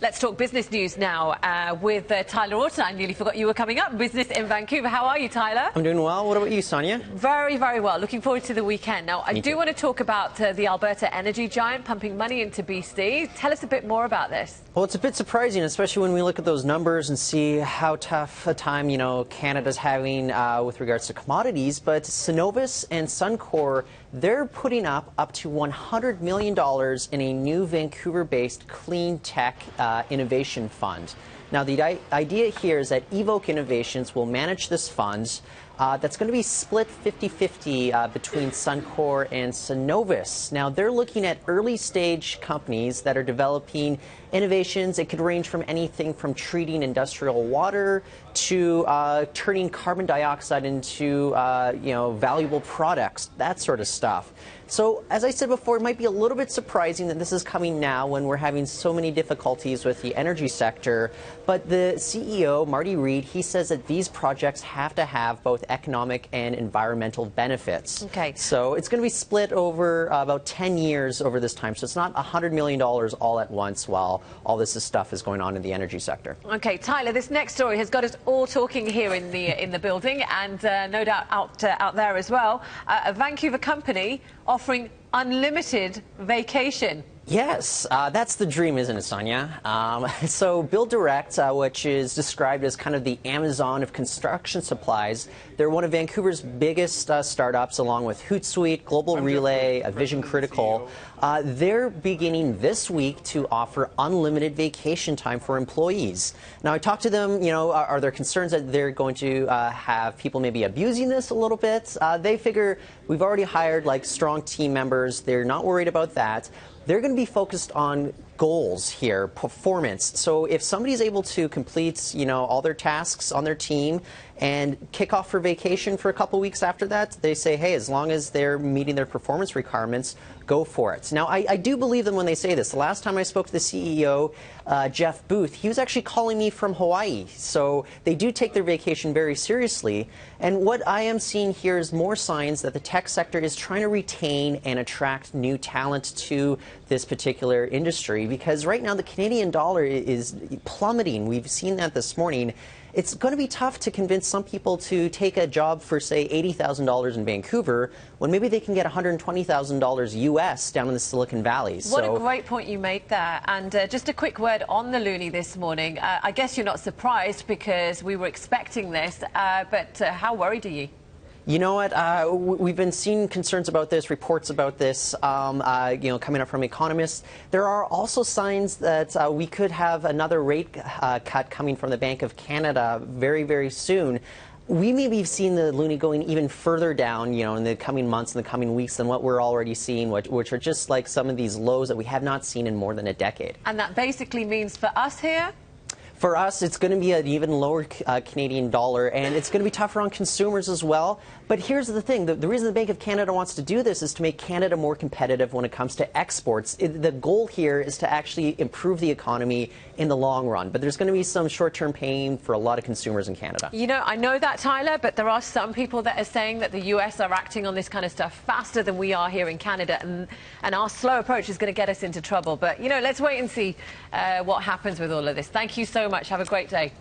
Let's talk business news now with Tyler Orton. I nearly forgot you were coming up. Business in Vancouver. How are you, Tyler? I'm doing well. What about you, Sonia? Very, very well. Looking forward to the weekend. Now, I do want to talk about the Alberta energy giant pumping money into BC. Tell us a bit more about this. Well, it's a bit surprising, especially when we look at those numbers and see how tough a time, Canada's having with regards to commodities. But Cenovus and Suncor, they're putting up to $100 million in a new Vancouver-based Cleantech innovation fund. Now, the idea here is that Evoke Innovations will manage this fund. That's going to be split 50-50 between Suncor and Cenovus. Now, they're looking at early-stage companies that are developing innovations. It could range from anything from treating industrial water to turning carbon dioxide into, valuable products, that sort of stuff. So, as I said before, it might be a little bit surprising that this is coming now when we're having so many difficulties with the energy sector. But the CEO, Marty Reid, he says that these projects have to have both economic and environmental benefits. Okay. So it's going to be split over about 10 years over this time. So it's not $100 million all at once while all this stuff is going on in the energy sector. Okay, Tyler, this next story has got us all talking here in the building and no doubt out there as well. A Vancouver company offering unlimited vacation. Yes, that's the dream, isn't it, Sonia? So BuildDirect, which is described as kind of the Amazon of construction supplies, they're one of Vancouver's biggest startups, along with Hootsuite, Global Relay, Vision Critical. They're beginning this week to offer unlimited vacation time for employees. Now, I talked to them, are there concerns that they're going to have people maybe abusing this a little bit? They figure we've already hired strong team members. They're not worried about that. They're going to be focused on goals here, performance. So if somebody's able to complete, all their tasks on their team and kick off for vacation for a couple weeks after that, they say, hey, as long as they're meeting their performance requirements, go for it. Now, I do believe them when they say this. The last time I spoke to the CEO, Jeff Booth, he was actually calling me from Hawaii. So they do take their vacation very seriously. And what I am seeing here is more signs that the tech sector is trying to retain and attract new talent to this particular industry, because right now the Canadian dollar is plummeting. We've seen that this morning. It's going to be tough to convince some people to take a job for, say, $80,000 in Vancouver when maybe they can get $120,000 US down in the Silicon Valley. What a great point you made there. And just a quick word on the Loonie this morning. I guess you're not surprised because we were expecting this, but how worried are you? You know what? We've been seeing concerns about this, reports about this, coming up from economists. There are also signs that we could have another rate cut coming from the Bank of Canada very, very soon. We may be seeing the Loonie going even further down, in the coming months and the coming weeks than what we're already seeing, which are just like some of these lows that we have not seen in more than a decade. And that basically means for us here? For us, it's going to be an even lower Canadian dollar, and it's going to be tougher on consumers as well. But here's the thing. The reason the Bank of Canada wants to do this is to make Canada more competitive when it comes to exports. The goal here is to actually improve the economy in the long run. But there's going to be some short-term pain for a lot of consumers in Canada. I know that, Tyler, but there are some people that are saying that the US are acting on this kind of stuff faster than we are here in Canada, and our slow approach is going to get us into trouble. But, let's wait and see what happens with all of this. Thank you so much. Have a great day.